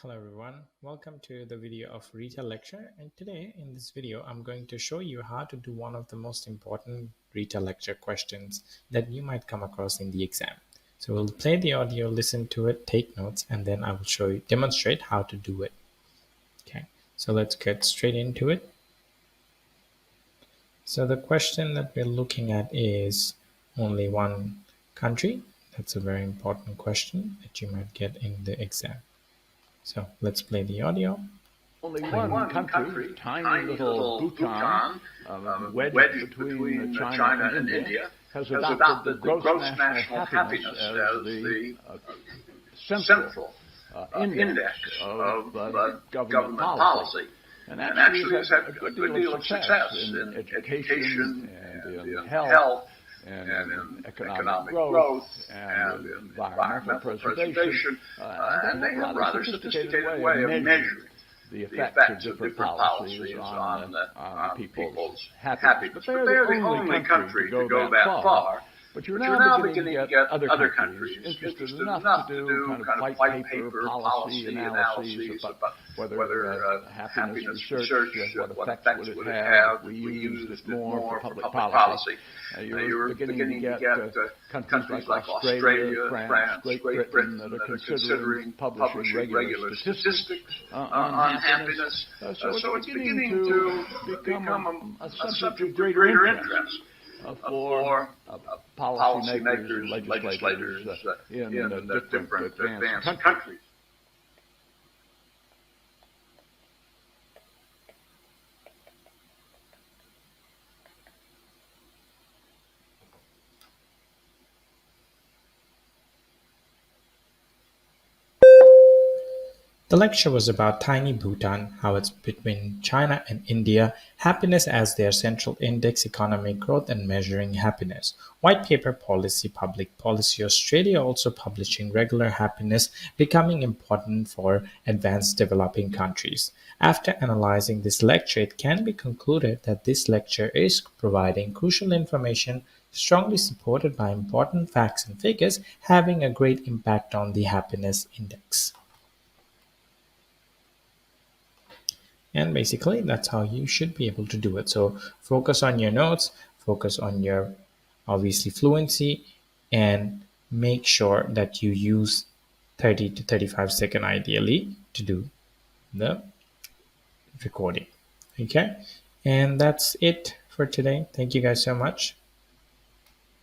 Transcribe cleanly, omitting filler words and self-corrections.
Hello everyone, welcome to the video of Retell lecture, and today in this video I'm going to show you how to do one of the most important Retell lecture questions that you might come across in the exam. So we'll play the audio, listen to it, take notes, and then I will demonstrate how to do it. Okay, so let's get straight into it. So the question that we're looking at is only one country. That's a very important question that you might get in the exam. So let's play the audio. Only one country, tiny little Bhutan, wedged between China and India, has adopted the gross national happiness as the central index of government policy. And actually has had a good deal of success in education and in health and in economic growth and in environmental preservation. And they have a rather sophisticated way of measuring the effects of different policies on people's happiness. But they're the only country to go that far. But you're now beginning to get other countries interested enough to do kind of white paper policy analyses about whether happiness research, what effects would it have if we used it more for public policy. You're beginning to get countries like Australia, France, Great Britain that are considering publishing regular statistics on happiness. So it's beginning to become a subject of greater interest for policymakers, legislators in the different advanced countries. The lecture was about tiny Bhutan, how it's between China and India, happiness as their central index, economic growth, and measuring happiness. White paper policy, public policy, Australia also publishing regular happiness, becoming important for advanced developing countries. After analyzing this lecture, it can be concluded that this lecture is providing crucial information strongly supported by important facts and figures, having a great impact on the happiness index. And basically, that's how you should be able to do it. So focus on your notes, focus on your, obviously, fluency, and make sure that you use 30 to 35 second ideally to do the recording. Okay, and that's it for today. Thank you guys so much.